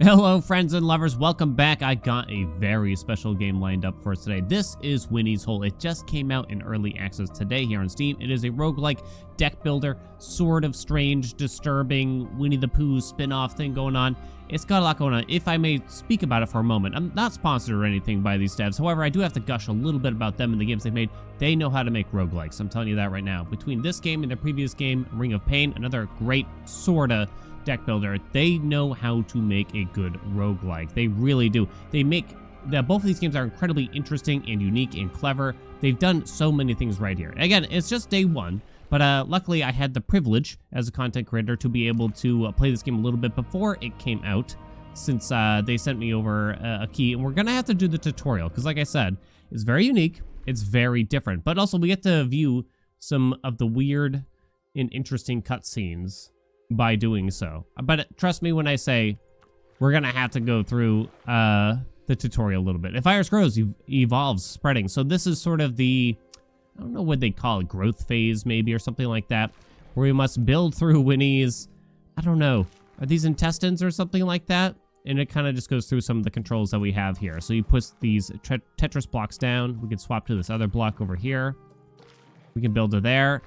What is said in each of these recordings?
Hello friends and lovers, welcome back. I got a very special game lined up for us today. This is Winnie's Hole. It just came out in early access today here on Steam. It is a roguelike deck builder, sort of strange, disturbing Winnie the Pooh spin-off thing going on. It's got a lot going on. If I may speak about it for a moment, I'm not sponsored or anything by these devs. However, I do have to gush a little bit about them and the games they've made. They know how to make roguelikes. I'm telling you that right now. Between this game and their previous game, Ring of Pain, another great sorta deck builder, they know how to make a good roguelike. They really do. They make that both of these games are incredibly interesting and unique and clever. They've done so many things right here. Again, it's just day one, but luckily I had the privilege as a content creator to be able to play this game a little bit before it came out, since they sent me over a key, and we're gonna have to do the tutorial because, like I said, it's very unique, it's very different, but also we get to view some of the weird and interesting cutscenes by doing so. But trust me when I say we're gonna have to go through the tutorial a little bit. If virus grows, evolves, spreading. So this is sort of the, I don't know what they call it, growth phase maybe, or something like that, where we must build through Winnie's, I don't know, are these intestines or something like that? And it kind of just goes through some of the controls that we have here. So you put these Tetris blocks down. We can swap to this other block over here. We can build to there.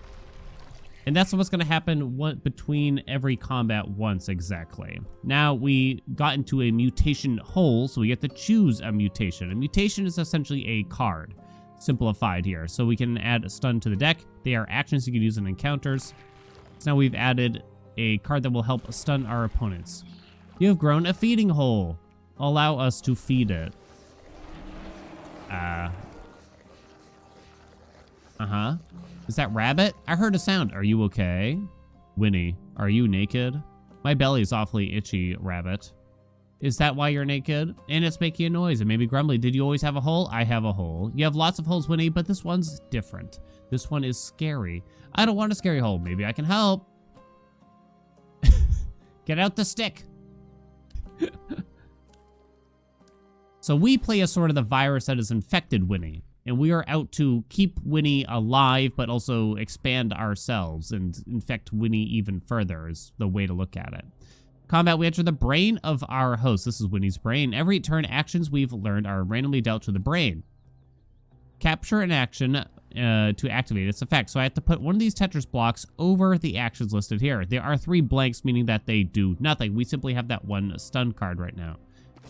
And that's what's going to happen between every combat once exactly. Now we got into a mutation hole, so we get to choose a mutation. A mutation is essentially a card, simplified here. So we can add a stun to the deck. They are actions you can use in encounters. So now we've added a card that will help stun our opponents. You have grown a feeding hole. Allow us to feed it. Is that rabbit? I heard a sound. Are you okay? Winnie, are you naked? My belly's awfully itchy, rabbit. Is that why you're naked? And it's making a noise and maybe grumbly. Did you always have a hole? I have a hole. You have lots of holes, Winnie, but this one's different. This one is scary. I don't want a scary hole. Maybe I can help. Get out the stick. So we play as sort of the virus that has infected Winnie. And we are out to keep Winnie alive, but also expand ourselves and infect Winnie even further is the way to look at it. Combat, we enter the brain of our host. This is Winnie's brain. Every turn actions we've learned are randomly dealt to the brain. Capture an action to activate its effect. So I have to put one of these Tetris blocks over the actions listed here. There are 3 blanks, meaning that they do nothing. We simply have that one stun card right now.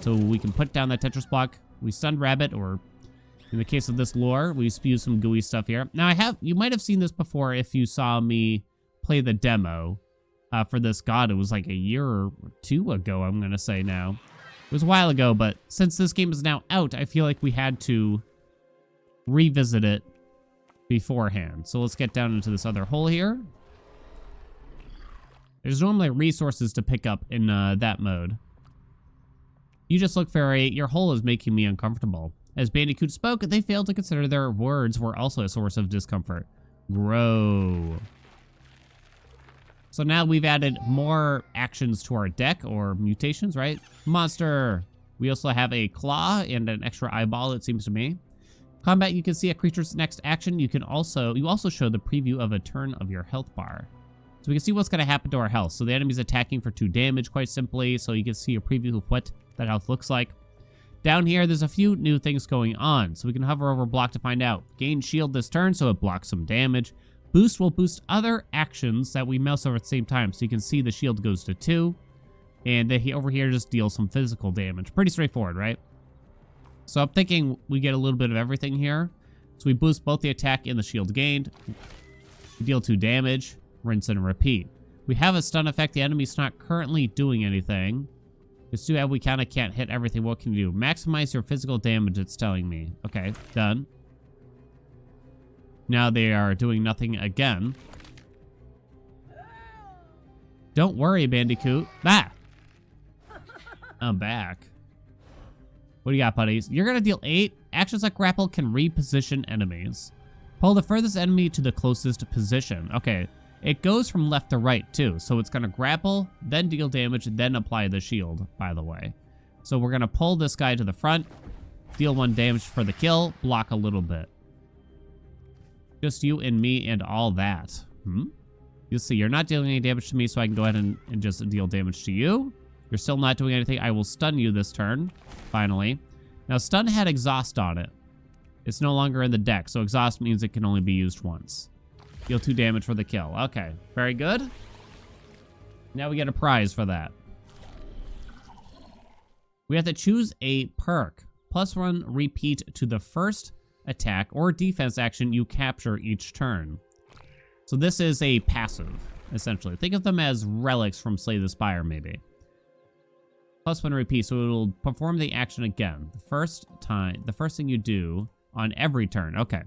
So we can put down that Tetris block. We stun rabbit, or in the case of this lore, we spew some gooey stuff here. Now you might have seen this before if you saw me play the demo for this god. It was like a year or 2 ago, I'm gonna say now. It was a while ago, but since this game is now out, I feel like we had to revisit it beforehand. So let's get down into this other hole here. There's normally resources to pick up in that mode. You just look fairy. Your hole is making me uncomfortable. As Bandicoot spoke, they failed to consider their words were also a source of discomfort. Grow. So now we've added more actions to our deck, or mutations, right? Monster. We also have a claw and an extra eyeball, it seems to me. Combat, you can see a creature's next action. You also show the preview of a turn of your health bar. So we can see what's going to happen to our health. So the enemy's attacking for 2 damage, quite simply. So you can see a preview of what that health looks like. Down here, there's a few new things going on, so we can hover over a block to find out. Gain shield this turn, so it blocks some damage. Boost will boost other actions that we mouse over at the same time, so you can see the shield goes to 2. And over here just deals some physical damage. Pretty straightforward, right? So I'm thinking we get a little bit of everything here. So we boost both the attack and the shield gained. We deal 2 damage, rinse and repeat. We have a stun effect. The enemy's not currently doing anything. It's too bad we kind of can't hit everything. What can you do? Maximize your physical damage, it's telling me. Okay, done. Now they are doing nothing again. Don't worry, Bandicoot. Ah! I'm back. What do you got, buddies? You're going to deal 8. Actions like grapple can reposition enemies. Pull the furthest enemy to the closest position. Okay. It goes from left to right, too. So it's going to grapple, then deal damage, then apply the shield, by the way. So we're going to pull this guy to the front, deal 1 damage for the kill, block a little bit. Just you and me and all that. You'll see, you're not dealing any damage to me, so I can go ahead and just deal damage to you. You're still not doing anything. I will stun you this turn, finally. Now, stun had exhaust on it. It's no longer in the deck, so exhaust means it can only be used once. Deal 2 damage for the kill. Okay, very good. Now we get a prize for that. We have to choose a perk. +1 repeat to the first attack or defense action you capture each turn. So this is a passive, essentially. Think of them as relics from Slay the Spire, maybe. +1 repeat, so it'll perform the action again. The first thing you do on every turn. Okay.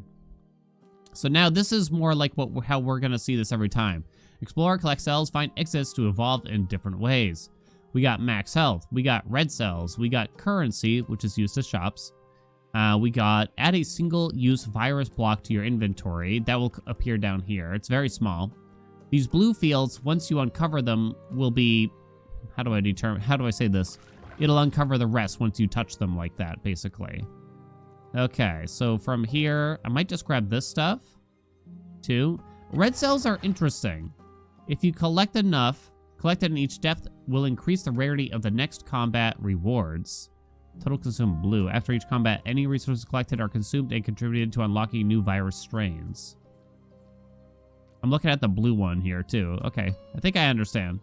So now this is more like how we're going to see this every time. Explore, collect cells, find exits to evolve in different ways. We got max health. We got red cells. We got currency, which is used as shops. We got add a single-use virus block to your inventory. That will appear down here. It's very small. These blue fields, once you uncover them, will be... How do I say this? It'll uncover the rest once you touch them like that, basically. Okay, so from here, I might just grab this stuff, too. Red cells are interesting. If you collect enough, collected in each depth will increase the rarity of the next combat rewards. Total consumed blue. After each combat, any resources collected are consumed and contributed to unlocking new virus strains. I'm looking at the blue one here, too. Okay, I think I understand.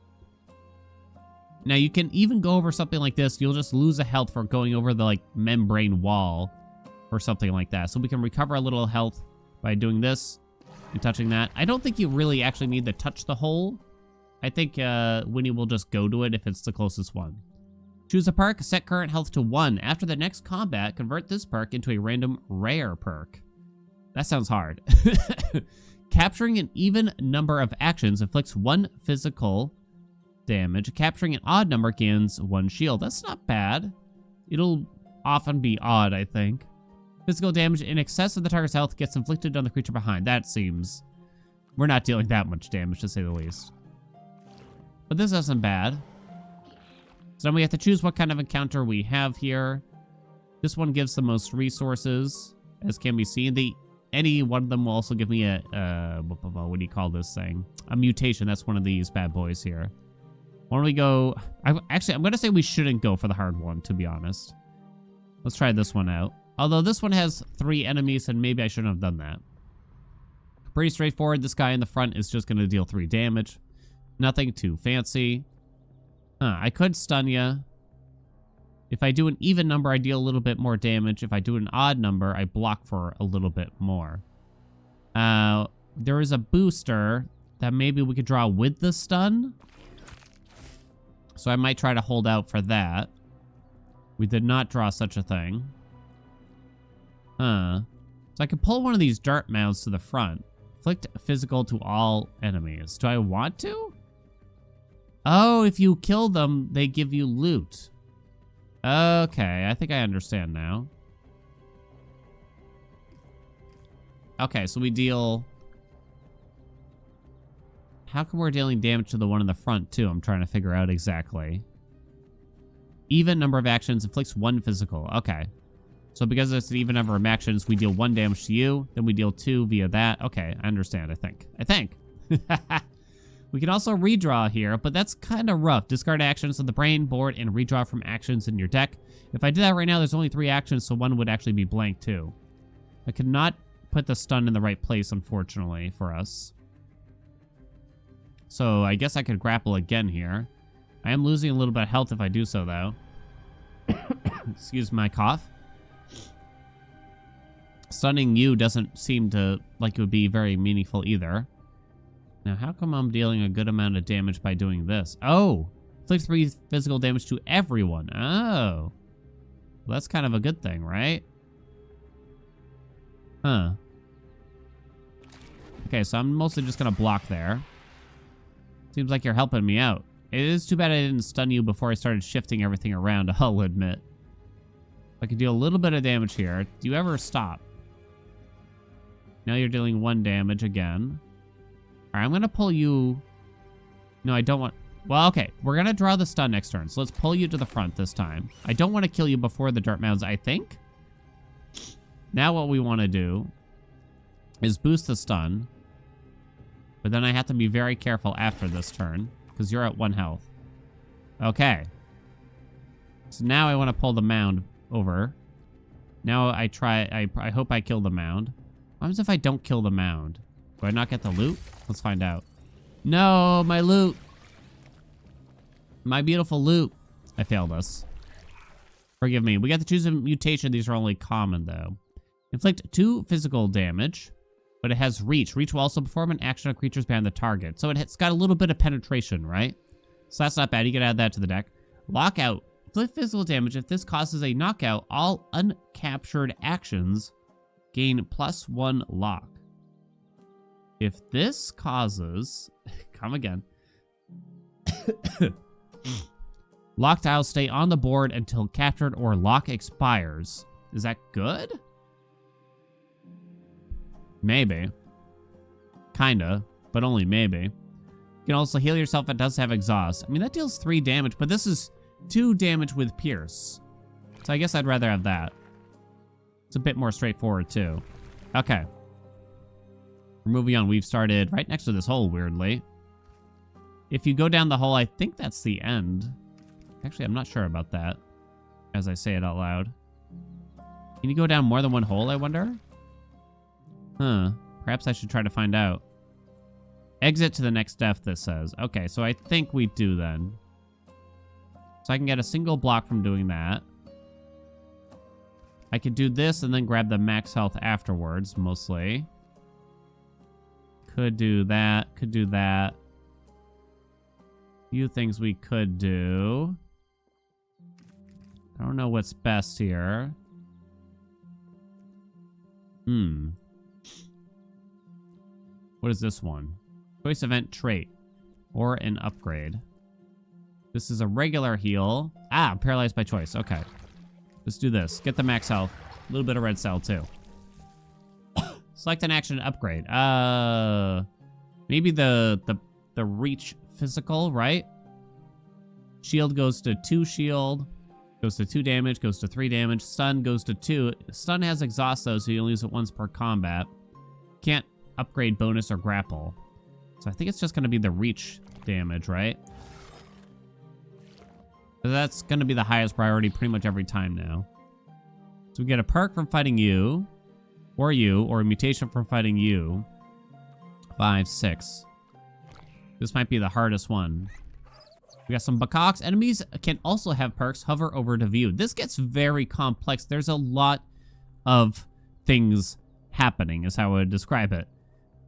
Now, you can even go over something like this. You'll just lose a health for going over the, membrane wall or something like that. So we can recover a little health by doing this and touching that. I don't think you really actually need to touch the hole. I think Winnie will just go to it if it's the closest one. Choose a perk, set current health to 1. After the next combat, convert this perk into a random rare perk. That sounds hard. Capturing an even number of actions inflicts 1 physical damage. Capturing an odd number gains 1 shield. That's not bad. It'll often be odd, I think. Physical damage in excess of the target's health gets inflicted on the creature behind. That seems... We're not dealing that much damage, to say the least. But this isn't bad. So then we have to choose what kind of encounter we have here. This one gives the most resources, as can be seen. Any one of them will also give me what do you call this thing? A mutation. That's one of these bad boys here. Why don't we go... I'm going to say we shouldn't go for the hard one, to be honest. Let's try this one out. Although this one has 3 enemies, and maybe I shouldn't have done that. Pretty straightforward. This guy in the front is just going to deal 3 damage. Nothing too fancy. I could stun you. If I do an even number, I deal a little bit more damage. If I do an odd number, I block for a little bit more. There is a booster that maybe we could draw with the stun. So I might try to hold out for that. We did not draw such a thing. So I could pull one of these dart mounds to the front. Inflict physical to all enemies. Do I want to? Oh, if you kill them, they give you loot. Okay, I think I understand now. Okay, so we deal... How come we're dealing damage to the one in the front, too? I'm trying to figure out exactly. Even number of actions inflicts 1 physical. Okay. So because it's an even number of actions, we deal 1 damage to you, then we deal 2 via that. Okay, I understand, I think. We can also redraw here, but that's kind of rough. Discard actions on the brain, board, and redraw from actions in your deck. If I did that right now, there's only 3 actions, so 1 would actually be blank too. I could not put the stun in the right place, unfortunately, for us. So I guess I could grapple again here. I am losing a little bit of health if I do so, though. Excuse my cough. Stunning you doesn't seem to like it would be very meaningful either. Now, how come I'm dealing a good amount of damage by doing this? Oh! Inflict 3 physical damage to everyone. Oh. Well, that's kind of a good thing, right? Huh. Okay, so I'm mostly just going to block there. Seems like you're helping me out. It is too bad I didn't stun you before I started shifting everything around, I'll admit. I could deal a little bit of damage here. Do you ever stop? Now you're dealing 1 damage again. Alright, I'm going to pull you... No, I don't want... Well, okay. We're going to draw the stun next turn. So let's pull you to the front this time. I don't want to kill you before the dirt mounds, I think. Now what we want to do is boost the stun. But then I have to be very careful after this turn, because you're at 1 health. Okay. So now I want to pull the mound over. Now I hope I kill the mound. What happens if I don't kill the mound? Do I not get the loot? Let's find out. No, my loot. My beautiful loot. I failed us. Forgive me. We got to choose a mutation. These are only common, though. Inflict 2 physical damage, but it has reach. Reach will also perform an action on creatures behind the target. So it's got a little bit of penetration, right? So that's not bad. You can add that to the deck. Lockout. Inflict physical damage. If this causes a knockout, all uncaptured actions gain +1 lock. If this causes... Come again. Locked tiles stay on the board until captured or lock expires. Is that good? Maybe. Kinda, but only maybe. You can also heal yourself. It does have exhaust. I mean, that deals 3 damage, but this is 2 damage with pierce. So I guess I'd rather have that. It's a bit more straightforward, too. Okay. We're moving on. We've started right next to this hole, weirdly. If you go down the hole, I think that's the end. Actually, I'm not sure about that, as I say it out loud. Can you go down more than one hole, I wonder? Huh. Perhaps I should try to find out. Exit to the next depth, this says. Okay, so I think we do then. So I can get a single block from doing that. I could do this and then grab the max health afterwards, mostly. Could do that. Could do that. Few things we could do. I don't know what's best here. What is this one? Choice event trait. Or an upgrade. This is a regular heal. Ah, paralyzed by choice. Okay. Let's do this. Get the max health. A little bit of red cell, too. Select an action upgrade. Maybe the reach physical, right? Shield goes to 2 shield. Goes to 2 damage, goes to 3 damage. Stun goes to 2. Stun has exhaust, though, so you only use it once per combat. Can't upgrade bonus or grapple. So I think it's just going to be the reach damage, right? So that's going to be the highest priority pretty much every time now. So we get a perk from fighting you, or a mutation from fighting you. 5, 6. This might be the hardest one. We got some Bakaks. Enemies can also have perks. Hover over to view. This gets very complex. There's a lot of things happening, is how I would describe it.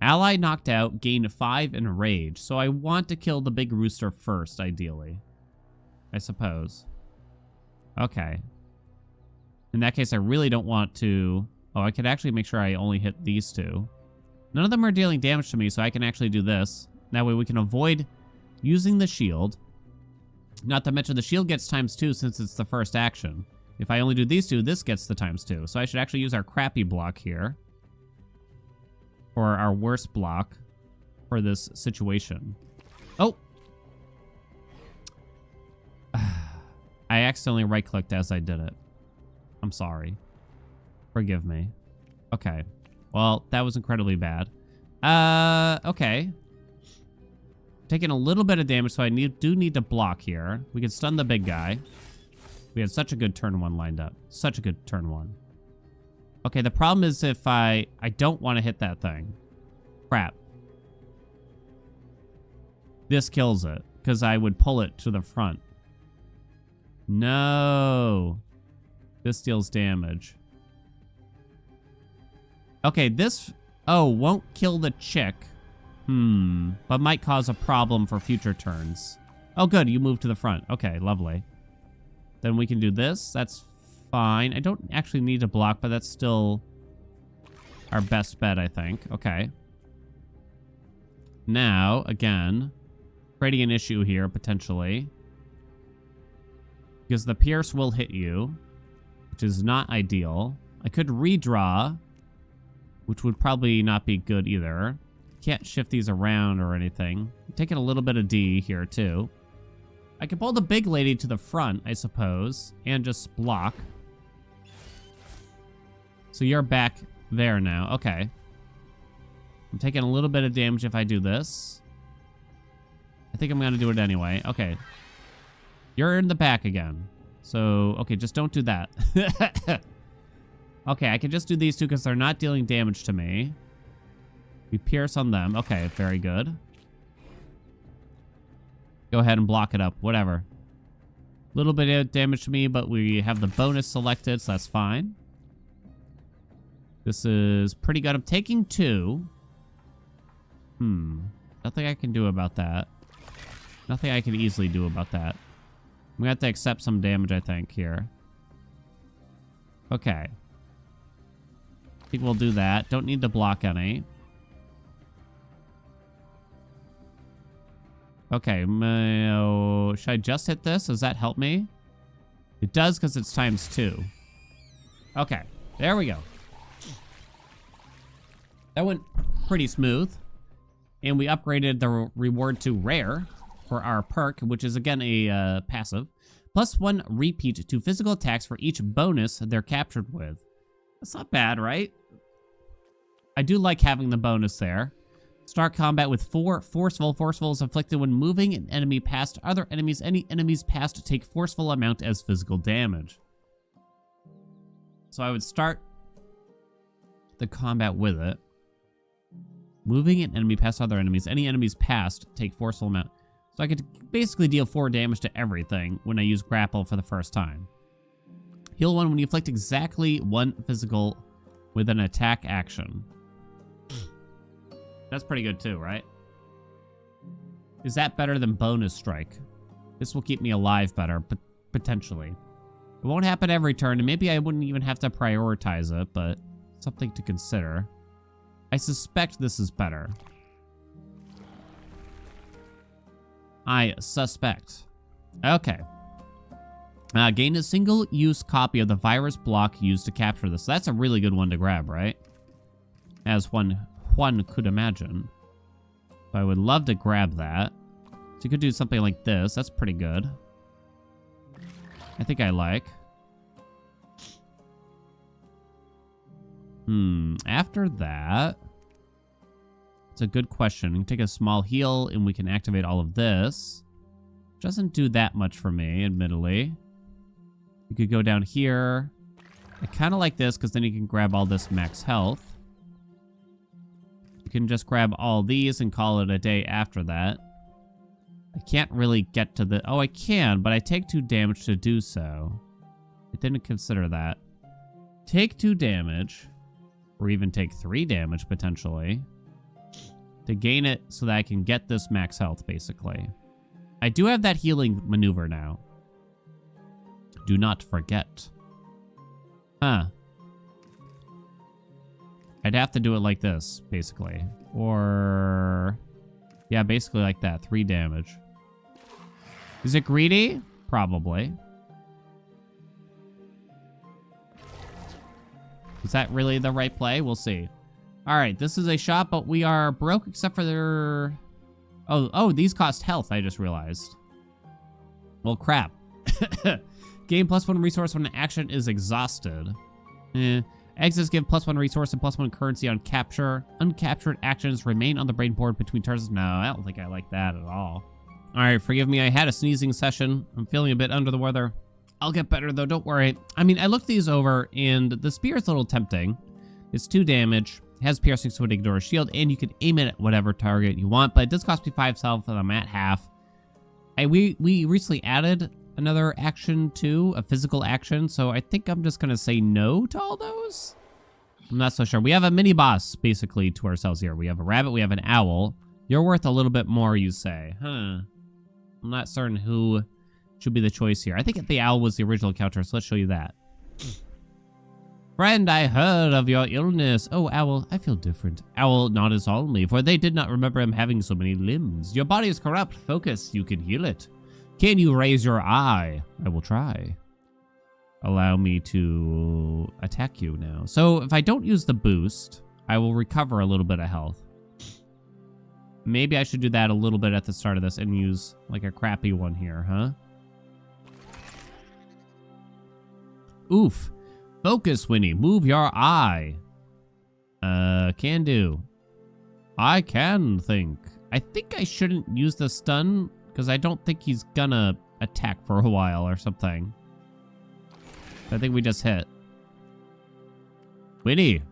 Ally knocked out, gain 5 in rage. So I want to kill the big rooster first, ideally. I suppose. Okay. In that case, I really don't want to... Oh, I could actually make sure I only hit these 2. None of them are dealing damage to me, so I can actually do this. That way we can avoid using the shield. Not to mention the shield gets ×2 since it's the first action. If I only do these 2, this gets the ×2. So I should actually use our crappy block here. Or our worst block for this situation. Oh! I accidentally right-clicked as I did it. I'm sorry. Forgive me. Okay. Well, that was incredibly bad. Okay. Taking a little bit of damage, so I do need to block here. We can stun the big guy. We had such a good turn 1 lined up. Such a good turn 1. Okay, the problem is if I don't want to hit that thing. Crap. This kills it, because I would pull it to the front. No. This deals damage. Okay, this... Oh, won't kill the chick. But might cause a problem for future turns. Oh, good. You moved to the front. Okay, lovely. Then we can do this. That's fine. I don't actually need to block, but that's still our best bet, I think. Okay. Now, again, creating an issue here, potentially. Because the pierce will hit you, which is not ideal. I could redraw, which would probably not be good either. Can't shift these around or anything. I'm taking a little bit of D here, too. I could pull the big lady to the front, I suppose, and just block. So you're back there now. Okay. I'm taking a little bit of damage if I do this. I think I'm going to do it anyway. Okay. You're in the back again. So, okay, just don't do that. Okay, I can just do these two because they're not dealing damage to me. We pierce on them. Okay, very good. Go ahead and block it up. Whatever. Little bit of damage to me, but we have the bonus selected, so that's fine. This is pretty good. I'm taking 2. Nothing I can do about that. Nothing I can easily do about that. I'm gonna have to accept some damage, I think, here. Okay. I think we'll do that. Don't need to block any. Okay. Should I just hit this? Does that help me? It does because it's ×2. Okay. There we go. That went pretty smooth. And we upgraded the reward to rare for our perk, which is again a passive. +1 repeat to physical attacks for each bonus they're captured with. That's not bad, right? I do like having the bonus there. Start combat with 4 forceful. Forceful is inflicted when moving an enemy past other enemies. Any enemies past take forceful amount as physical damage. So I would start the combat with it. Moving an enemy past other enemies. Any enemies past take forceful amount. So I could basically deal 4 damage to everything when I use grapple for the first time. Heal 1 when you inflict exactly 1 physical with an attack action. That's pretty good too, right? Is that better than bonus strike? This will keep me alive better, but potentially. It won't happen every turn, and maybe I wouldn't even have to prioritize it, but something to consider. I suspect this is better. I suspect. Okay. Gain a single-use copy of the virus block used to capture this. That's a really good one to grab, right? As one could imagine. So I would love to grab that. So you could do something like this. That's pretty good. I think I like. After that, it's a good question. We can take a small heal and we can activate all of this. Doesn't do that much for me, admittedly. You could go down here. I kind of like this because then you can grab all this max health. You can just grab all these and call it a day after that. I can't really get to the... Oh, I can, but I take 2 damage to do so. I didn't consider that. Take 2 damage, or even take 3 damage, potentially, to gain it so that I can get this max health, basically. I do have that healing maneuver now. Do not forget. Huh. I'd have to do it like this, basically. Or... yeah, basically like that. 3 damage. Is it greedy? Probably. Is that really the right play? We'll see. Alright, this is a shot, but we are broke except for their... Oh, these cost health, I just realized. Well, crap. Gain +1 resource when an action is exhausted. Exits give +1 resource and +1 currency on capture. Uncaptured actions remain on the brain board between turns. No, I don't think I like that at all. Alright, forgive me. I had a sneezing session. I'm feeling a bit under the weather. I'll get better, though. Don't worry. I mean, I looked these over, and the spear's a little tempting. It's 2 damage. Has piercing, so it ignores shield, and you can aim it at whatever target you want, but it does cost me 5 health, and I'm at half. We recently added another action too, a physical action, so I think I'm just gonna say no to all those. I'm not so sure. We have a mini boss basically to ourselves here. We have a rabbit, we have an owl. You're worth a little bit more, you say. Huh. I'm not certain who should be the choice here. I think the owl was the original encounter, so let's show you that. Friend, I heard of your illness. Oh, Owl, I feel different. Owl nodded solemnly, for they did not remember him having so many limbs. Your body is corrupt. Focus, you can heal it. Can you raise your eye? I will try. Allow me to attack you now. So if I don't use the boost, I will recover a little bit of health. Maybe I should do that a little bit at the start of this and use like a crappy one here, huh? Oof. Focus, Winnie. Move your eye. Can do. I can think. I think I shouldn't use the stun because I don't think he's gonna attack for a while or something. I think we just hit. Winnie,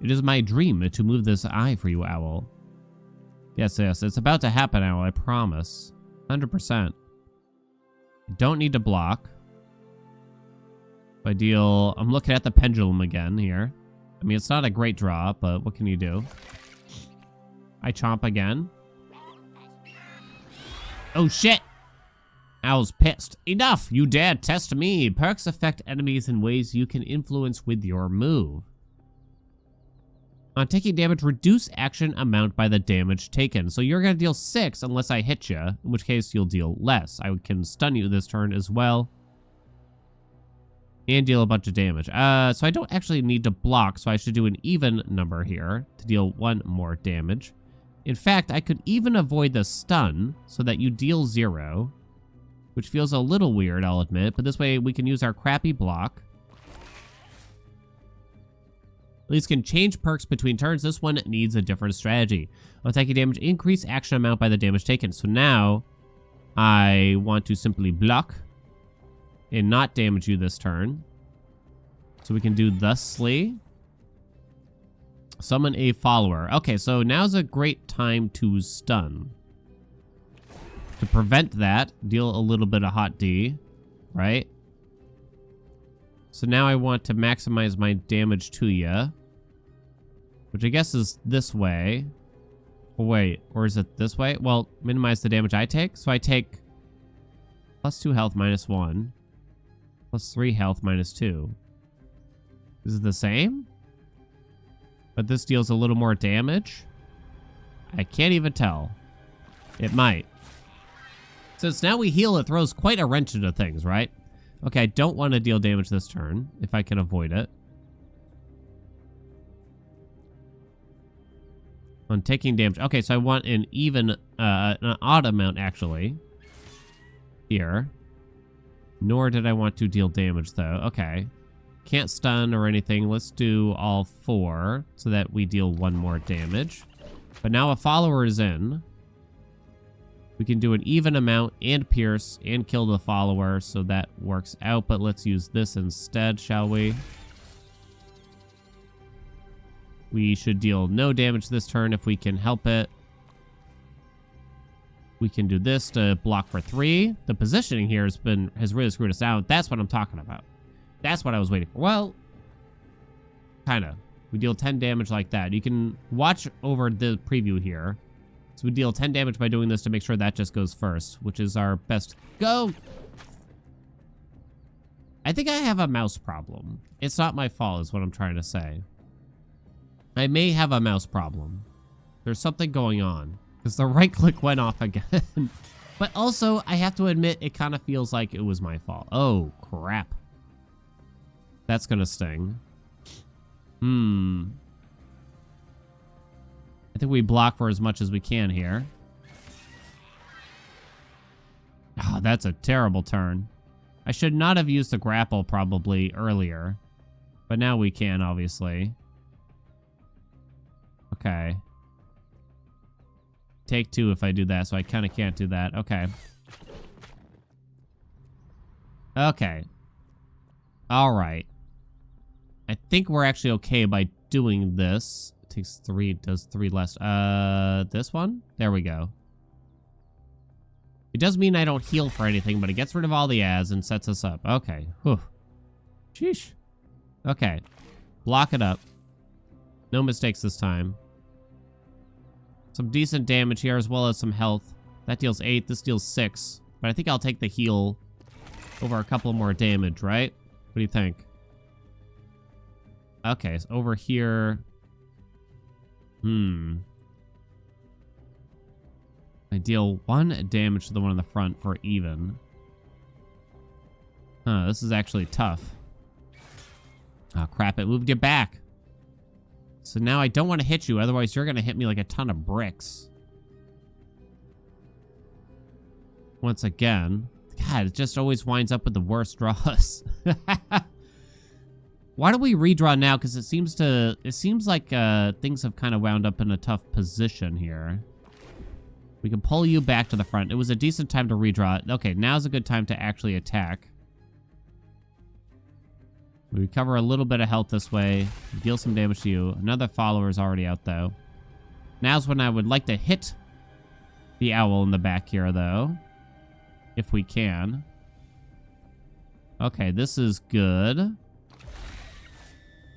it is my dream to move this eye for you, Owl. Yes, it's about to happen, Owl, I promise. 100%. Don't need to block. If I deal... I'm looking at the pendulum again here. I mean, it's not a great draw, but what can you do? I chomp again. Oh, shit! Owl's pissed. Enough! You dare test me! Perks affect enemies in ways you can influence with your move. On taking damage, reduce action amount by the damage taken. So you're going to deal 6 unless I hit you, in which case you'll deal less. I can stun you this turn as well. And deal a bunch of damage. So I don't actually need to block, so I should do an even number here to deal 1 more damage. In fact, I could even avoid the stun so that you deal 0, which feels a little weird, I'll admit, but this way we can use our crappy block. These can change perks between turns. This one needs a different strategy. On taking damage, increase action amount by the damage taken. So now I want to simply block and not damage you this turn. So we can do thusly. Summon a follower. Okay, so now's a great time to stun. To prevent that, deal a little bit of hot D, right? So now I want to maximize my damage to you, which I guess is this way. Oh, wait, or is it this way? Well, minimize the damage I take. So I take +2 health -1, +3 health -2. Is it the same? But this deals a little more damage? I can't even tell. It might. Since now we heal, it throws quite a wrench into things, right? Okay, I don't want to deal damage this turn, if I can avoid it. On taking damage. Okay, so I want an even, an odd amount, actually. Here. Nor did I want to deal damage, though. Okay. Can't stun or anything. Let's do all 4 so that we deal 1 more damage. But now a follower is in. We can do an even amount and pierce and kill the follower, so that works out. But let's use this instead, shall we? We should deal no damage this turn if we can help it. We can do this to block for 3. The positioning here has really screwed us out. That's what I'm talking about. That's what I was waiting for. Well, kind of. We deal 10 damage like that. You can watch over the preview here. So we deal 10 damage by doing this to make sure that just goes first, which is our best. Go! I think I have a mouse problem. It's not my fault is what I'm trying to say. I may have a mouse problem. There's something going on. Because the right click went off again. But also, I have to admit, it kind of feels like it was my fault. Oh, crap. That's gonna sting. I think we block for as much as we can here. Oh, that's a terrible turn. I should not have used the grapple probably earlier. But now we can, obviously. Okay. Take 2 if I do that, so I kind of can't do that. Okay. Okay. All right. I think we're actually okay by doing this. It takes 3, does 3 less. This one? There we go. It does mean I don't heal for anything, but it gets rid of all the ads and sets us up. Okay. Whew. Sheesh. Okay. Block it up. No mistakes this time. Some decent damage here as well as some health. That deals 8. This deals 6. But I think I'll take the heal over a couple more damage, right? What do you think? Okay, so over here. I deal 1 damage to the one in the front for even. Huh, this is actually tough. Oh, crap, it moved you back. So now I don't want to hit you, otherwise you're going to hit me like a ton of bricks. Once again. God, it just always winds up with the worst draws. Why don't we redraw now? Because it seems like things have kind of wound up in a tough position here. We can pull you back to the front. It was a decent time to redraw. Okay, now's a good time to actually attack. We recover a little bit of health this way. Deal some damage to you. Another follower is already out, though. Now's when I would like to hit the owl in the back here, though. If we can. Okay, this is good.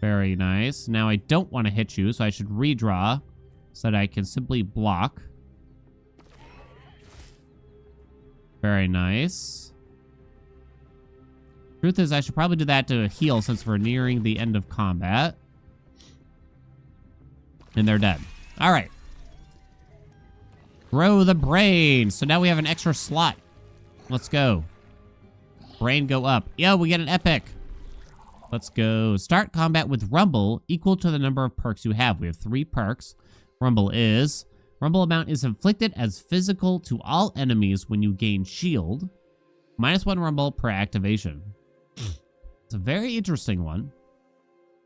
Very nice. Now I don't want to hit you, so I should redraw so that I can simply block. Very nice. Truth is, I should probably do that to heal since we're nearing the end of combat. And they're dead. All right. Grow the brain. So now we have an extra slot. Let's go. Brain go up. Yo, we get an epic. Let's go. Start combat with Rumble equal to the number of perks you have. We have 3 perks. Rumble amount is inflicted as physical to all enemies when you gain shield. -1 Rumble per activation. It's a very interesting one.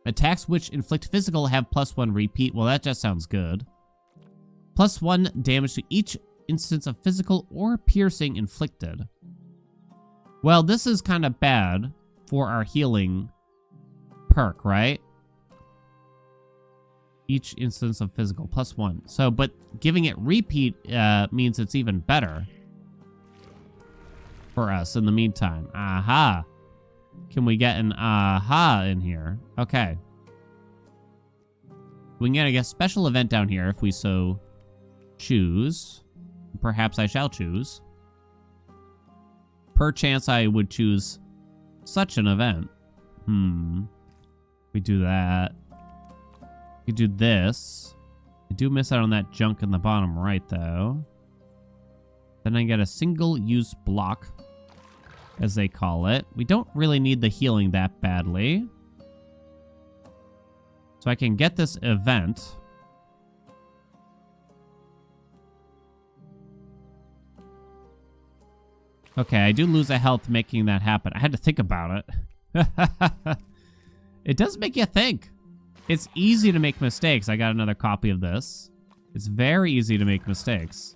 Attacks which inflict physical have +1 repeat. Well, that just sounds good. +1 damage to each instance of physical or piercing inflicted. Well, this is kind of bad for our healing perk, right? Each instance of physical +1. So, but giving it repeat means it's even better for us in the meantime. Aha. Can we get an aha in here? Okay. We can get a special event down here if we so choose. Perhaps I shall choose. Perchance I would choose such an event. We do that. We do this. I do miss out on that junk in the bottom right, though. Then I get a single-use block, as they call it. We don't really need the healing that badly. So I can get this event. Okay, I do lose a health making that happen. I had to think about it. It does make you think. It's easy to make mistakes. I got another copy of this. It's very easy to make mistakes.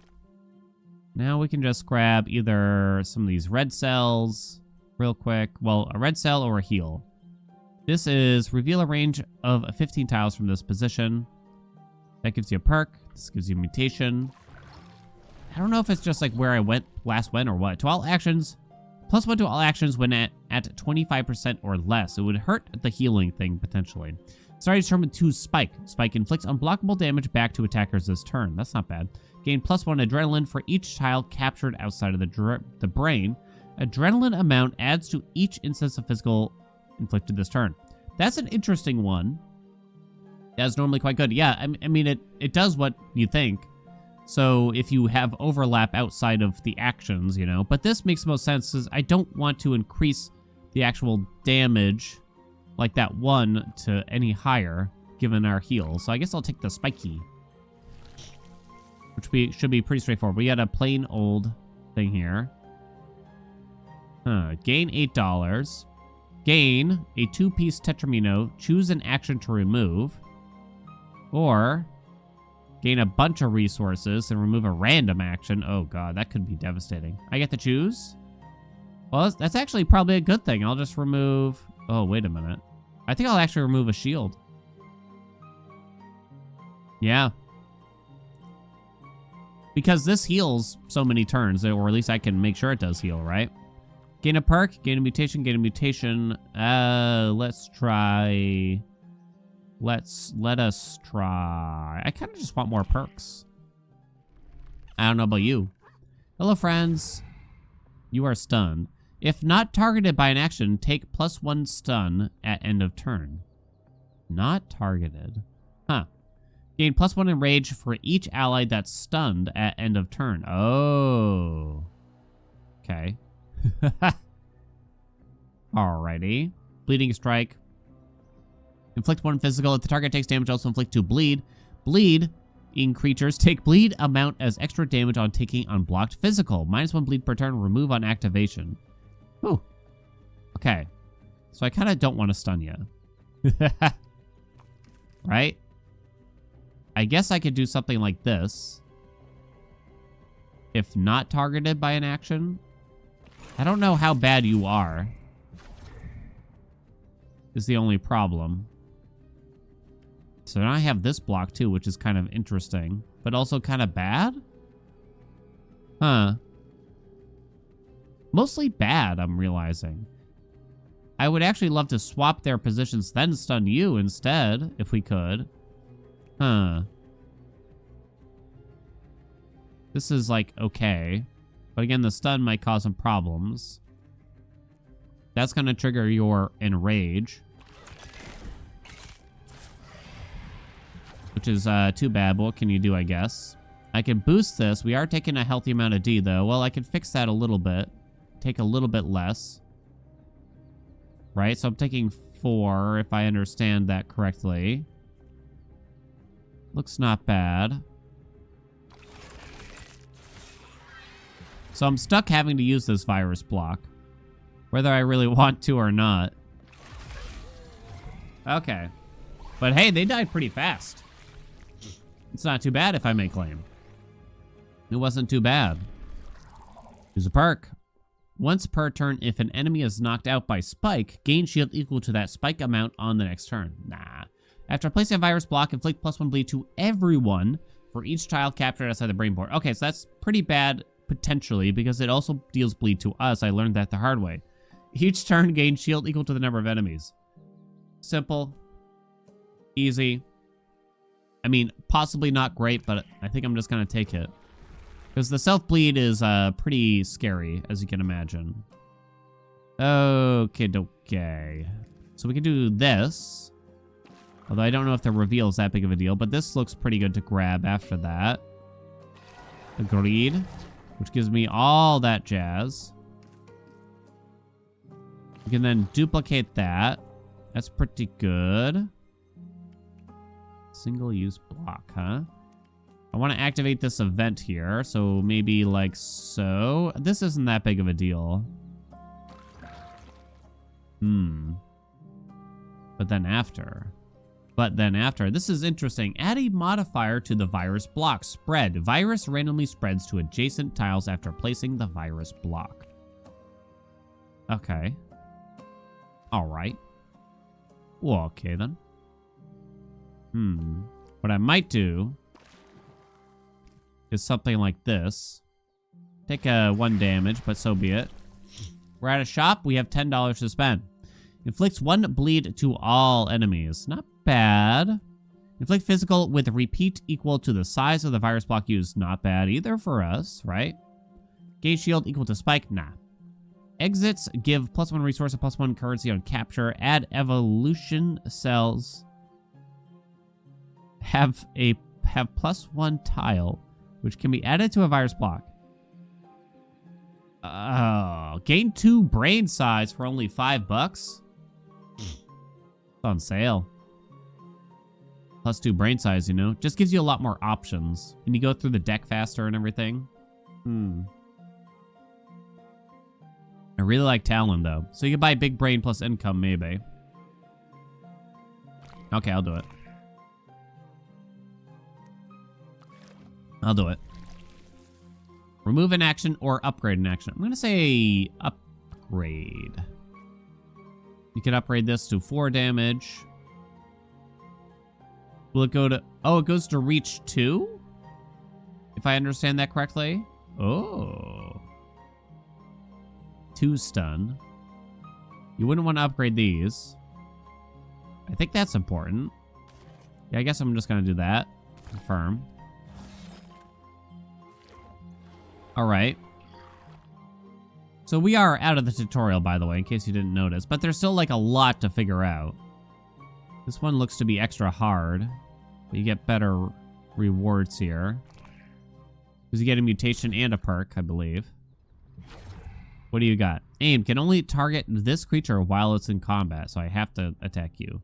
Now we can just grab either some of these red cells real quick. Well, a red cell or a heal. This is reveal a range of 15 tiles from this position. That gives you a perk. This gives you mutation. I don't know if it's just like where I last went or what. To all actions, +1 to all actions when at 25% or less. It would hurt the healing thing potentially. Starting determined to Spike. Spike inflicts unblockable damage back to attackers this turn. That's not bad. Gain +1 adrenaline for each tile captured outside of the brain. Adrenaline amount adds to each instance of physical inflicted this turn. That's an interesting one. That's normally quite good. Yeah, I mean, it does what you think. So if you have overlap outside of the actions, you know. But this makes most sense because I don't want to increase the actual damage like that one to any higher given our heal. So I guess I'll take the spiky, which should be pretty straightforward. We got a plain old thing here. Gain $8. Gain a 2-piece Tetramino. Choose an action to remove. Or gain a bunch of resources and remove a random action. Oh god, that could be devastating. I get to choose? Well, that's actually probably a good thing. I'll just remove... Oh, wait a minute. I think I'll actually remove a shield. Yeah. Because this heals so many turns, or at least I can make sure it does heal, right? Gain a perk, gain a mutation, gain a mutation. Let's try... Let us try... I kind of just want more perks. I don't know about you. Hello, friends. You are stunned. If not targeted by an action, take +1 stun at end of turn. Not targeted. Huh. Gain +1 in rage for each ally that's stunned at end of turn. Oh. Okay. Alrighty. Bleeding strike. Inflict 1 physical. If the target takes damage, also inflict 2 bleed. Bleeding creatures take bleed amount as extra damage on taking unblocked physical. -1 bleed per turn. Remove on activation. Ooh. Okay. So I kind of don't want to stun you. Right? I guess I could do something like this. If not targeted by an action. I don't know how bad you are. is the only problem. So now I have this block too, which is kind of interesting, but also kind of bad? Huh. Mostly bad, I'm realizing. I would actually love to swap their positions, then stun you instead, if we could. Huh. This is like okay. But again, the stun might cause some problems. That's going to trigger your enrage. Which is too bad, but what can you do, I guess? I can boost this. We are taking a healthy amount of D, though. Well, I can fix that a little bit. Take a little bit less. Right? So I'm taking 4, if I understand that correctly. Looks not bad. So I'm stuck having to use this virus block. Whether I really want to or not. Okay. But hey, they died pretty fast. It's not too bad if I may claim. It wasn't too bad. Use a perk. Once per turn, if an enemy is knocked out by spike, gain shield equal to that spike amount on the next turn. Nah. After placing a virus block, inflict +1 bleed to everyone for each child captured outside the brain board. Okay, so that's pretty bad, potentially, because it also deals bleed to us. I learned that the hard way. Each turn, gain shield equal to the number of enemies. Simple. Easy. I mean, possibly not great, but I think I'm just going to take it. Because the self-bleed is pretty scary, as you can imagine. Okay. So we can do this. Although I don't know if the reveal is that big of a deal, but this looks pretty good to grab after that. Agreed. Which gives me all that jazz. We can then duplicate that. That's pretty good. Single-use block, huh? I want to activate this event here, so maybe like so. This isn't that big of a deal. But then after. This is interesting. Add a modifier to the virus block. Spread. Virus randomly spreads to adjacent tiles after placing the virus block. Okay. All right. Well, okay then. What I might do is something like this. Take 1 damage, but so be it. We're at a shop. We have $10 to spend. Inflicts 1 bleed to all enemies. Not bad. Inflict physical with repeat equal to the size of the virus block used. Not bad either for us, right? Gain shield equal to spike. Nah. Exits give +1 resource and +1 currency on capture. Add evolution cells. Have +1 tile, which can be added to a virus block. Gain 2 brain size for only $5. It's on sale. +2 brain size, you know, just gives you a lot more options, and you go through the deck faster and everything. I really like Talon though, so you can buy big brain plus income maybe. Okay, I'll do it. Remove an action or upgrade an action. I'm going to say upgrade. You can upgrade this to 4 damage. Will it go to... Oh, it goes to reach 2? If I understand that correctly. Oh. 2 stun. You wouldn't want to upgrade these. I think that's important. Yeah, I guess I'm just going to do that. Confirm. All right. So we are out of the tutorial, by the way, in case you didn't notice. But there's still, like, a lot to figure out. This one looks to be extra hard. But you get better rewards here. Because you get a mutation and a perk, I believe. What do you got? Aim can only target this creature while it's in combat. So I have to attack you.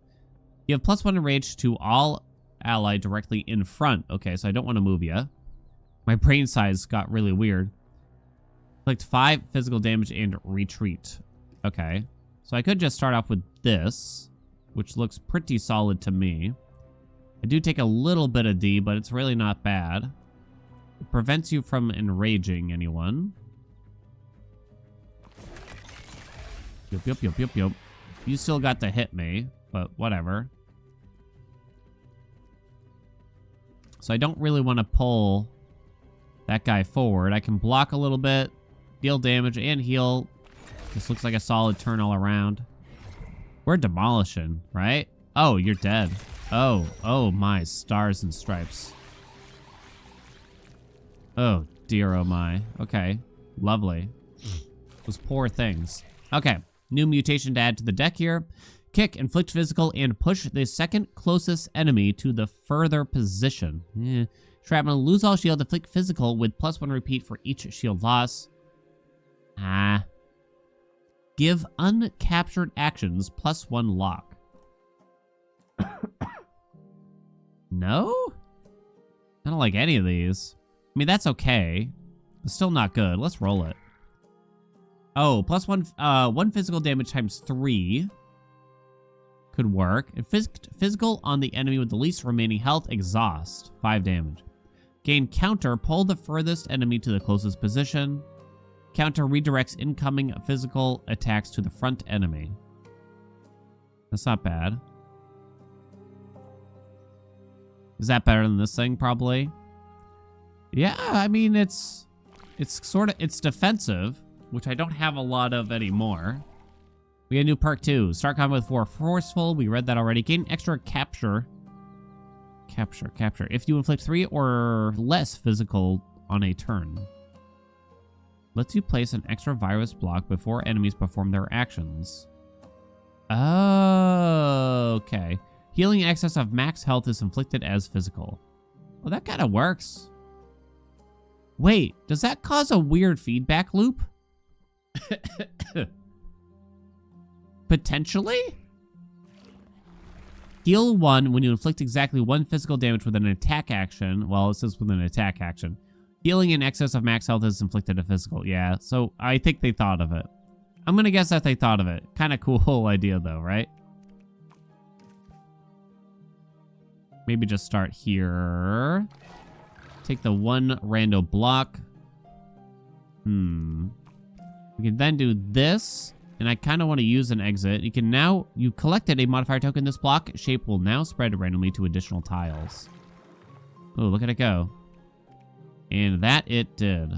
You have +1 enrage to all ally directly in front. Okay, so I don't want to move you. My brain size got really weird. Inflict 5 physical damage and retreat. Okay. So I could just start off with this, which looks pretty solid to me. I do take a little bit of D, but it's really not bad. It prevents you from enraging anyone. Yup. You still got to hit me, but whatever. So I don't really want to pull that guy forward. I can block a little bit, deal damage, and heal. This looks like a solid turn all around. We're demolishing, right? Oh, you're dead. Oh my stars and stripes. Oh dear, oh my. Okay, lovely. Those poor things. Okay, new mutation to add to the deck here. Kick, inflict physical, and push the second closest enemy to the further position. Shrapnel, lose all shield, inflict physical with +1 repeat for each shield loss. Give uncaptured actions +1 lock. No? I don't like any of these. I mean, that's okay, but still not good. Let's roll it. Oh, +1, 1 physical damage ×3 could work. Inflict physical on the enemy with the least remaining health, exhaust, 5 damage. Gain counter, pull the furthest enemy to the closest position. Counter redirects incoming physical attacks to the front enemy. That's not bad. Is that better than this thing? Probably. Yeah, I mean, it's defensive, which I don't have a lot of anymore. We get a new perk too. Start combat with 4 forceful. We read that already. Gain extra capture. Capture. If you inflict 3 or less physical on a turn. Lets you place an extra virus block before enemies perform their actions. Oh, okay. Healing in excess of max health is inflicted as physical. Well, that kind of works. Wait, does that cause a weird feedback loop? Potentially? Heal 1 when you inflict exactly 1 physical damage with an attack action. Well, it says with an attack action. Healing in excess of max health is inflicted a physical. Yeah, so I think they thought of it. I'm going to guess that they thought of it. Kind of cool idea, though, right? Maybe just start here. Take the 1 rando block. We can then do this. And I kind of want to use an exit. You collected a modifier token. This block shape will now spread randomly to additional tiles. Oh, look at it go. And that it did.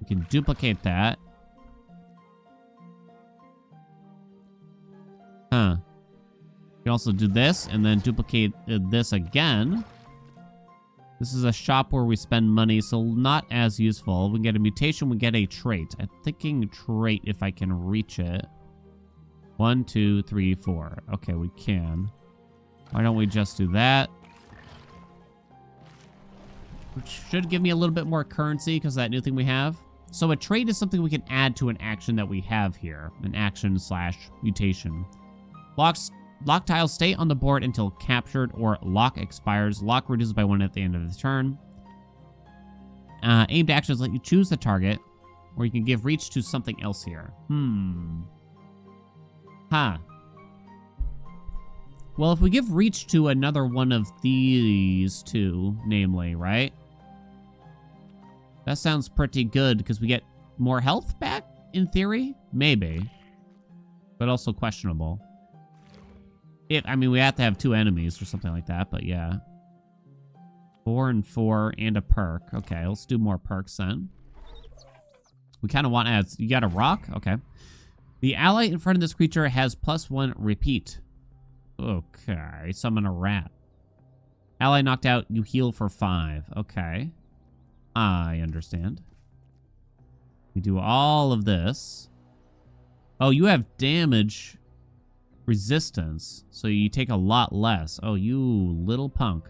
We can duplicate that. Huh. You can also do this and then duplicate this again. This is a shop where we spend money, so not as useful. We get a mutation, we get a trait. I'm thinking trait if I can reach it. 1, 2, 3, 4. Okay, we can. Why don't we just do that? Which should give me a little bit more currency because of that new thing we have. So a trait is something we can add to an action that we have here. An action / mutation. Lock tiles stay on the board until captured or lock expires. Lock reduces by 1 at the end of the turn. Aimed actions let you choose the target, or you can give reach to something else here. Well, if we give reach to another one of these two, namely, right? That sounds pretty good because we get more health back, in theory? Maybe. But also questionable. I mean, we have to have 2 enemies or something like that, but yeah. 4 and 4 and a perk. Okay, let's do more perks then. We kind of want to... You got a rock? Okay. The ally in front of this creature has +1 repeat. Okay, summon a rat. Ally knocked out, you heal for 5. Okay. I understand. We do all of this. Oh, you have damage... resistance, so you take a lot less. Oh, you little punk.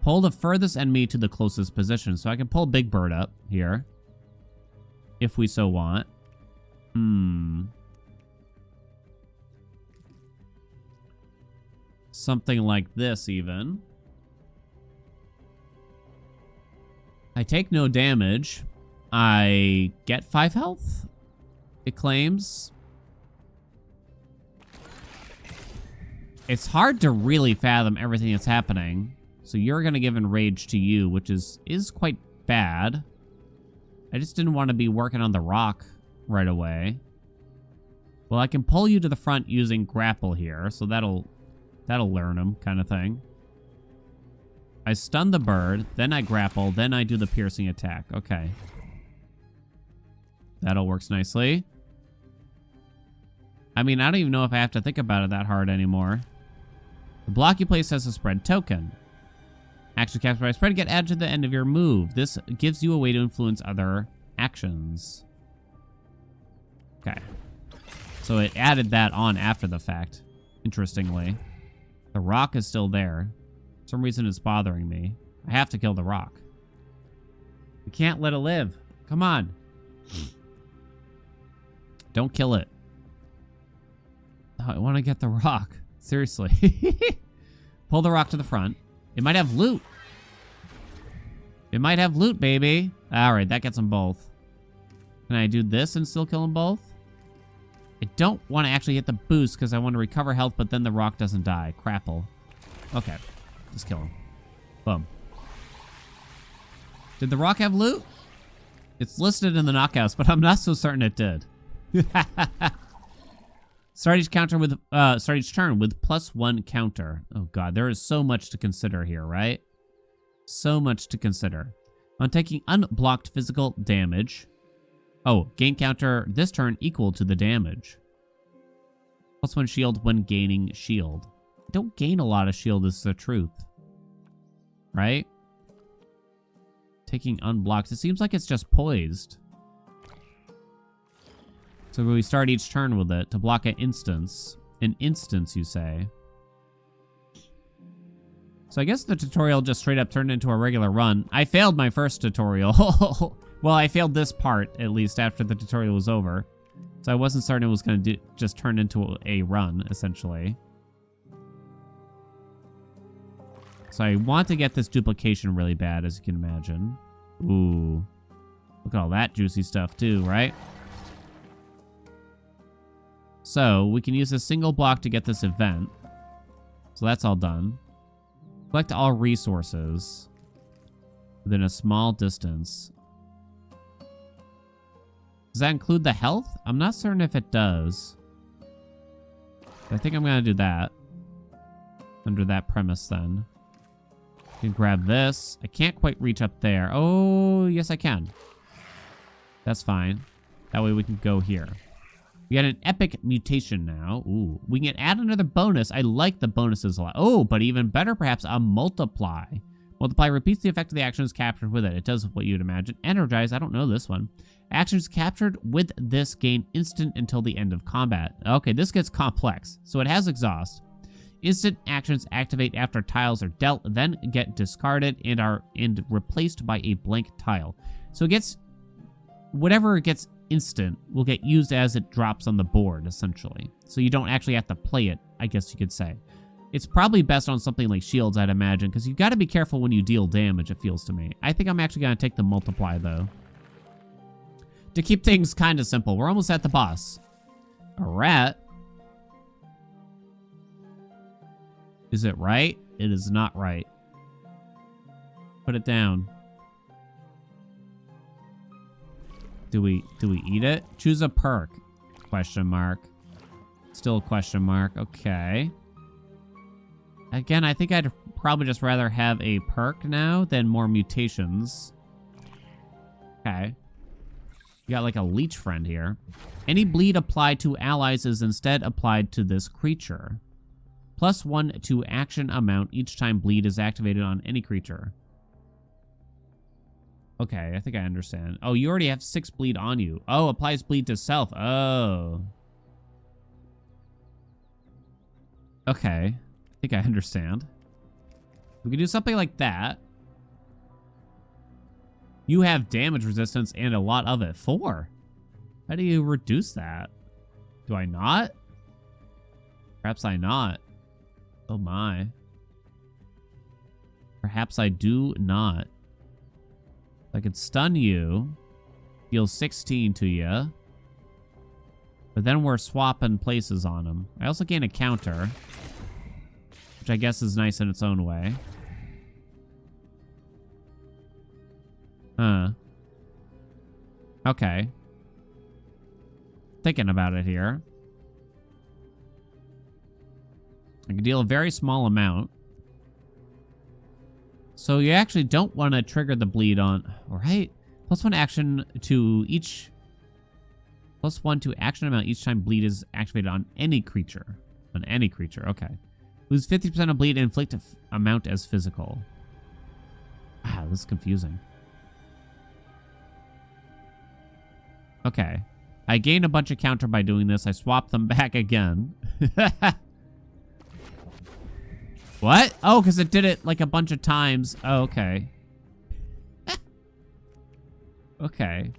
Pull the furthest enemy to the closest position. So I can pull Big Bird up here. If we so want. Something like this, even. I take no damage. I get 5 health? It claims. It's hard to really fathom everything that's happening. So you're going to give enrage to you, which is quite bad. I just didn't want to be working on the rock right away. Well, I can pull you to the front using grapple here, so that'll learn him, kind of thing. I stun the bird, then I grapple, then I do the piercing attack. Okay. That all works nicely. I mean, I don't even know if I have to think about it that hard anymore. The block you place has a spread token. Action captured by spread get added to the end of your move. This gives you a way to influence other actions. Okay. So it added that on after the fact, interestingly. The rock is still there. For some reason it's bothering me. I have to kill the rock. We can't let it live. Come on. Don't kill it. Oh, I want to get the rock. Seriously. Pull the rock to the front. It might have loot. It might have loot, baby. All right, that gets them both. Can I do this and still kill them both? I don't want to actually hit the boost because I want to recover health, but then the rock doesn't die. Crapple. Okay. Just kill him. Boom. Did the rock have loot? It's listed in the knockouts, but I'm not so certain it did. Start each turn with +1 counter. Oh god, there is so much to consider here, right? So much to consider. On taking unblocked physical damage. Oh, gain counter this turn equal to the damage. +1 shield when gaining shield. I don't gain a lot of shield is the truth. Right? Taking unblocked. It seems like it's just poised. So we start each turn with it to block an instance. An instance, you say. So I guess the tutorial just straight up turned into a regular run. I failed my first tutorial. Well, I failed this part, at least, after the tutorial was over. So I wasn't certain it was going to just turn into a run, essentially. So I want to get this duplication really bad, as you can imagine. Ooh. Look at all that juicy stuff, too, right? So we can use a single block to get this event. So that's all done. Collect all resources within a small distance. Does that include the health? I'm not certain if it does. I think I'm going to do that. Under that premise, then. I can grab this. I can't quite reach up there. Oh, yes, I can. That's fine. That way we can go here. We got an epic mutation now. Ooh. We can add another bonus. I like the bonuses a lot. Oh, but even better, perhaps, a multiply. Multiply repeats the effect of the actions captured with it. It does what you'd imagine. Energize. I don't know this one. Actions captured with this gain instant until the end of combat. Okay, this gets complex. So it has exhaust. Instant actions activate after tiles are dealt, then get discarded and replaced by a blank tile. So it gets whatever gets instant will get used as it drops on the board, essentially. So you don't actually have to play it, I guess you could say. It's probably best on something like shields, I'd imagine, because you've got to be careful when you deal damage, it feels to me. I think I'm actually going to take the multiply, though. To keep things kind of simple. We're almost at the boss. A rat. Is it right? It is not right. Put it down. Do we eat it? Choose a perk. Question mark. Still a question mark. Okay. Again, I think I'd probably just rather have a perk now than more mutations. Okay. You got like a leech friend here. Any bleed applied to allies is instead applied to this creature. +1 to action amount each time bleed is activated on any creature. Okay, I think I understand. Oh, you already have 6 bleed on you. Oh, applies bleed to self. Oh. Okay. I think I understand. We can do something like that. You have damage resistance and a lot of it. 4. How do you reduce that? Do I not? Perhaps I not. Oh my. Perhaps I do not. I could stun you. Deal 16 to you. But then we're swapping places on him. I also gain a counter. Which I guess is nice in its own way. Huh. Okay. Thinking about it here. I can deal a very small amount. So you actually don't want to trigger the bleed on, right? +1 action to each... +1 to action amount each time bleed is activated on any creature. On any creature, okay. Lose 50% of bleed and inflict amount as physical. Ah, this is confusing. Okay. I gain a bunch of counter by doing this. I swap them back again. What? Oh, because it did it like a bunch of times. Oh, okay. Okay.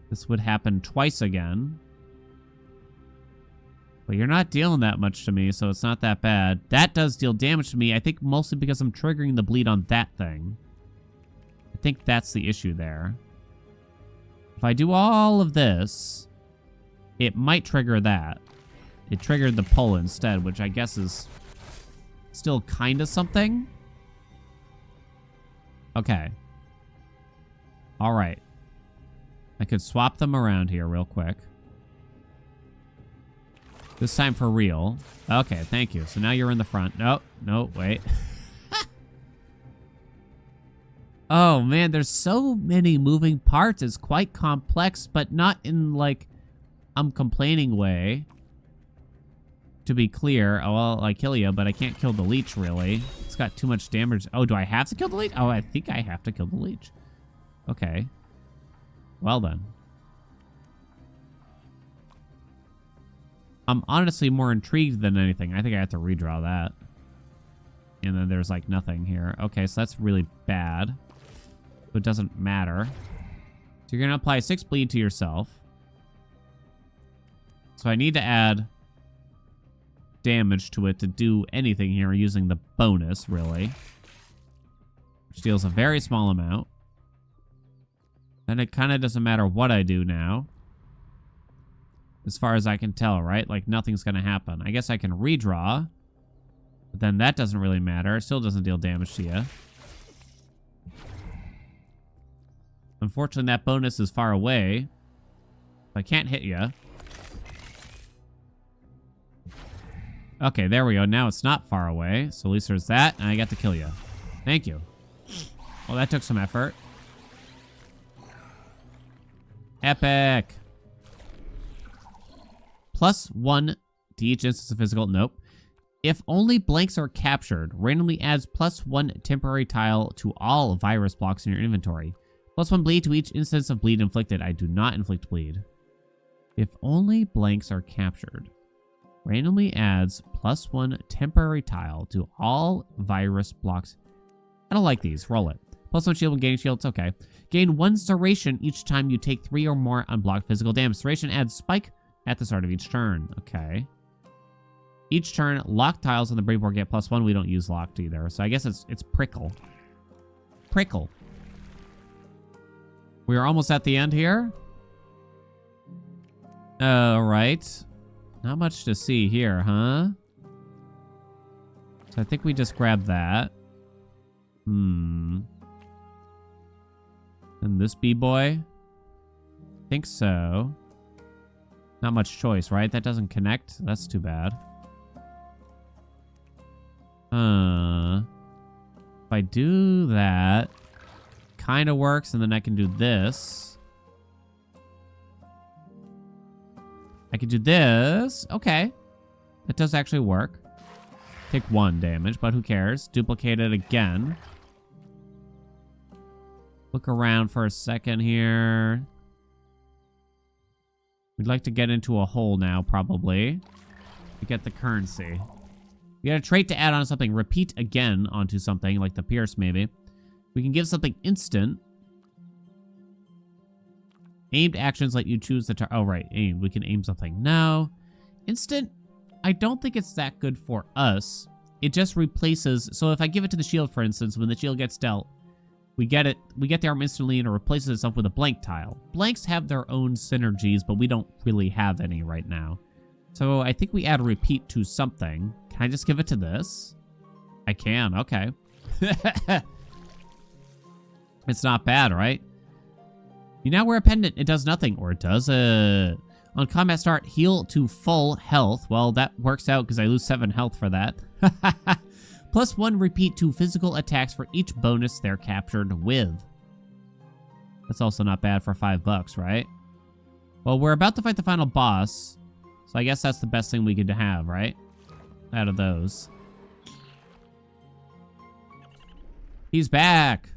This would happen twice again. But you're not dealing that much to me, so it's not that bad. That does deal damage to me, I think mostly because I'm triggering the bleed on that thing. I think that's the issue there. If I do all of this, it might trigger that. It triggered the pull instead, which I guess is still kind of something. Okay. All right. I could swap them around here real quick. This time for real. Okay, thank you. So now you're in the front. No, wait. Oh, man, there's so many moving parts. It's quite complex, but not in, like, I'm complaining way. To be clear, oh, well, I kill you, but I can't kill the leech, really. It's got too much damage. Oh, do I have to kill the leech? Oh, I think I have to kill the leech. Okay. Well, then. I'm honestly more intrigued than anything. I think I have to redraw that. And then there's, like, nothing here. Okay, so that's really bad. But it doesn't matter. So you're going to apply 6 bleed to yourself. So I need to add damage to it to do anything here using the bonus, really. Which deals a very small amount. Then it kind of doesn't matter what I do now. As far as I can tell, right? Like, nothing's going to happen. I guess I can redraw. But then that doesn't really matter. It still doesn't deal damage to you. Unfortunately, that bonus is far away. I can't hit you. Okay, there we go. Now it's not far away. So at least there's that, and I got to kill you. Thank you. Well, that took some effort. Epic. +1 to each instance of physical. Nope. If only blanks are captured, randomly adds +1 temporary tile to all virus blocks in your inventory. +1 bleed to each instance of bleed inflicted. I do not inflict bleed. If only blanks are captured, randomly adds +1 temporary tile to all virus blocks. I don't like these. Roll it. +1 shield when gaining shields. Okay. Gain 1 serration each time you take 3 or more unblocked physical damage. Serration adds spike at the start of each turn. Okay. Each turn, locked tiles on the brain board get +1. We don't use locked either. So I guess it's prickle. Prickle. We are almost at the end here. Alright. Not much to see here, huh? So I think we just grab that. And this B-boy? Think so. Not much choice, right? That doesn't connect. That's too bad. If I do that, kind of works, and then I can do this. I can do this. Okay. That does actually work. Take 1 damage, but who cares? Duplicate it again. Look around for a second here. We'd like to get into a hole now, probably, to get the currency. We got a trait to add on something. Repeat again onto something, like the pierce, maybe. We can give something instant. Aimed actions let you choose the target. Oh, right. Aim. We can aim something. No. Instant, I don't think it's that good for us. It just replaces... So if I give it to the shield, for instance, when the shield gets dealt, we get the arm instantly, and it replaces itself with a blank tile. Blanks have their own synergies, but we don't really have any right now. So I think we add a repeat to something. Can I just give it to this? I can. Okay. It's not bad, right? You now wear a pendant. It does nothing, or does it? On combat start, heal to full health. Well, that works out because I lose 7 health for that. +1 repeat to physical attacks for each bonus they're captured with. That's also not bad for $5, right? Well, we're about to fight the final boss, so I guess that's the best thing we could have, right? Out of those. He's back!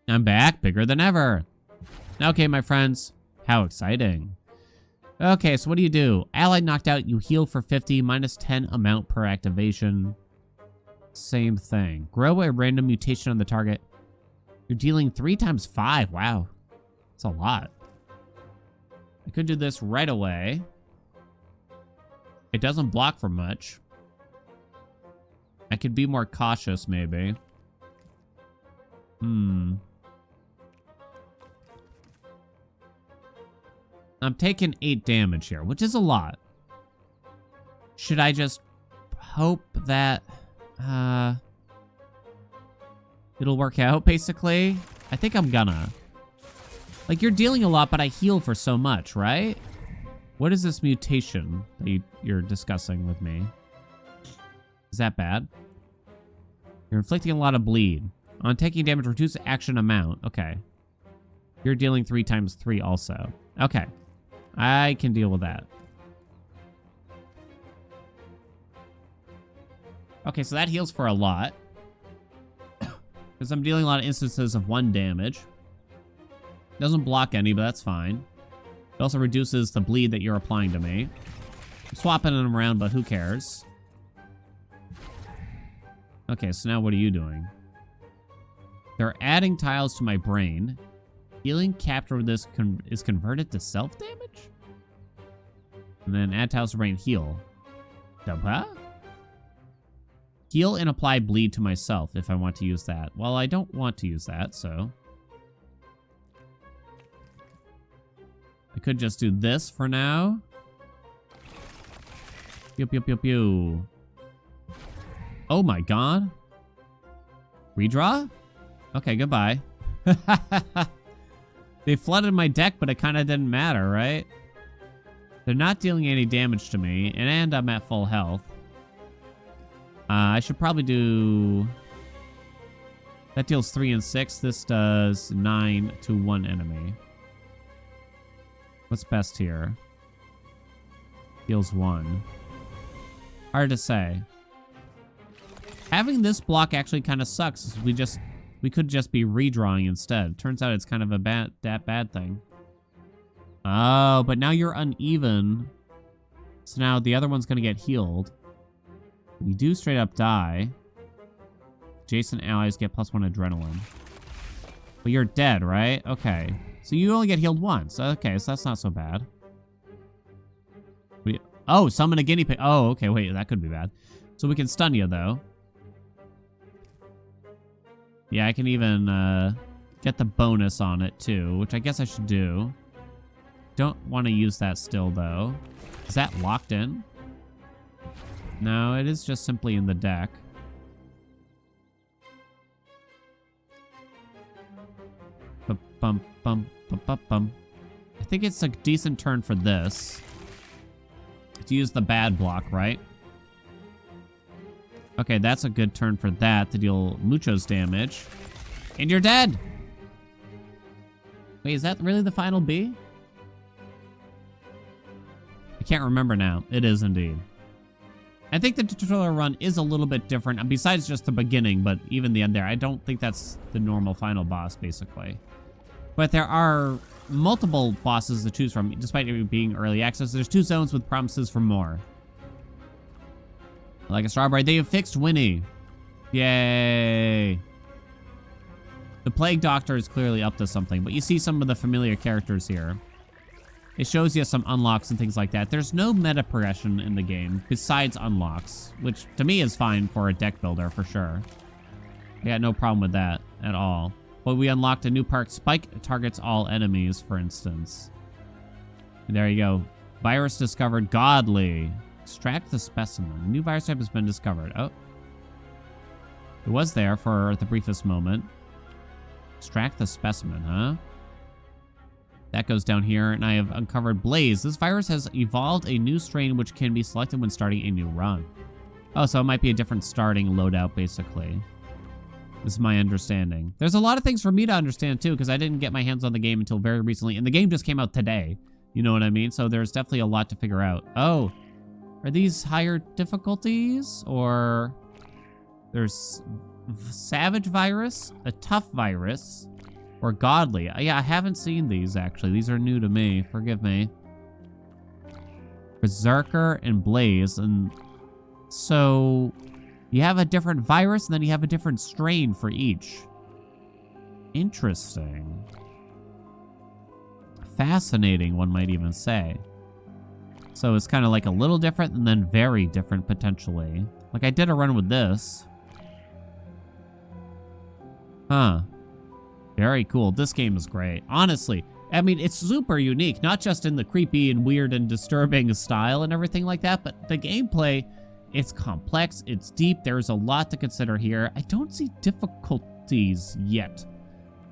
I'm back, bigger than ever. Okay, my friends. How exciting. Okay, so what do? Ally knocked out, you heal for 50, -10 amount per activation. Same thing. Grow a random mutation on the target. You're dealing 3 times 5. Wow. That's a lot. I could do this right away. It doesn't block for much. I could be more cautious, maybe. I'm taking 8 damage here, which is a lot. Should I just hope that it'll work out, basically? I think I'm gonna. Like, you're dealing a lot, but I heal for so much, right? What is this mutation that you're discussing with me? Is that bad? You're inflicting a lot of bleed. On taking damage, reduce action amount. Okay. You're dealing 3 times 3 also. Okay. I can deal with that. Okay, so that heals for a lot. Because I'm dealing a lot of instances of 1 damage. Doesn't block any, but that's fine. It also reduces the bleed that you're applying to me. I'm swapping them around, but who cares? Okay, so now what are you doing? They're adding tiles to my brain. Healing capture with this is converted to self-damage? And then add tiles to brain, heal. Huh? Heal and apply bleed to myself if I want to use that. Well, I don't want to use that, so... I could just do this for now. Pew, pew, pew, pew. Oh my god. Redraw? Okay, goodbye. They flooded my deck, but it kind of didn't matter, right? They're not dealing any damage to me, and I'm at full health. I should probably do... That deals 3 and 6. This does 9 to 1 enemy. What's best here? Deals 1. Hard to say. Having this block actually kind of sucks. We could just be redrawing instead. Turns out it's kind of a bad thing. Oh, but now you're uneven. So now the other one's gonna get healed. You do straight up die. Adjacent allies get +1 adrenaline. But you're dead, right? Okay. So you only get healed once. Okay, so that's not so bad. Oh, summon a guinea pig. Oh, okay, wait, that could be bad. So we can stun you, though. Yeah, I can even get the bonus on it, too, which I guess I should do. Don't want to use that still, though. Is that locked in? No, it is just simply in the deck. Bum, bum, bum, bum, bum. I think it's a decent turn for this. To use the bad block, right? Okay, that's a good turn for that to deal muchos damage. And you're dead! Wait, is that really the final B? I can't remember now. It is indeed. I think the tutorial run is a little bit different, besides just the beginning, but even the end there. I don't think that's the normal final boss, basically. But there are multiple bosses to choose from, despite it being early access. There's 2 zones with promises for more. Like a strawberry. They have fixed Winnie. Yay. The Plague Doctor is clearly up to something, but you see some of the familiar characters here. It shows you some unlocks and things like that. There's no meta progression in the game besides unlocks, which to me is fine for a deck builder for sure. I got no problem with that at all. But we unlocked a new perk. Spike targets all enemies, for instance. And there you go. Virus discovered. Godly. Extract the specimen. A new virus type has been discovered. Oh. It was there for the briefest moment. Extract the specimen, huh? That goes down here, and I have uncovered Blaze. This virus has evolved a new strain which can be selected when starting a new run. Oh, so it might be a different starting loadout, basically. This is my understanding. There's a lot of things for me to understand, too, because I didn't get my hands on the game until very recently, and the game just came out today. You know what I mean? So there's definitely a lot to figure out. Oh, are these higher difficulties? Or there's Savage Virus, a Tough Virus, or Godly. Yeah, I haven't seen these, actually. These are new to me. Forgive me. Berserker and Blaze. And so you have a different virus, and then you have a different strain for each. Interesting. Fascinating, one might even say. So it's kind of like a little different and then very different, potentially. Like, I did a run with this. Huh. Very cool. This game is great. Honestly, I mean, it's super unique, not just in the creepy and weird and disturbing style and everything like that, but the gameplay, it's complex, it's deep, there's a lot to consider here. I don't see difficulties yet.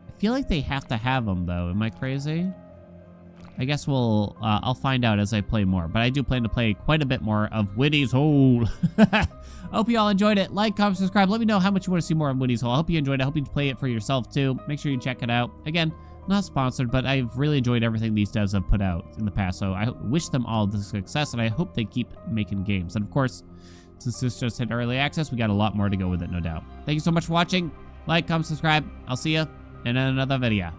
I feel like they have to have them, though. Am I crazy? I guess I'll find out as I play more, but I do plan to play quite a bit more of Winnie's Hole. Hope you all enjoyed it. Like, comment, subscribe. Let me know how much you want to see more of Winnie's Hole. I hope you enjoyed it. I hope you play it for yourself, too. Make sure you check it out. Again, not sponsored, but I've really enjoyed everything these devs have put out in the past, so I wish them all the success, and I hope they keep making games. And, of course, since this just hit early access, we got a lot more to go with it, no doubt. Thank you so much for watching. Like, comment, subscribe. I'll see you in another video.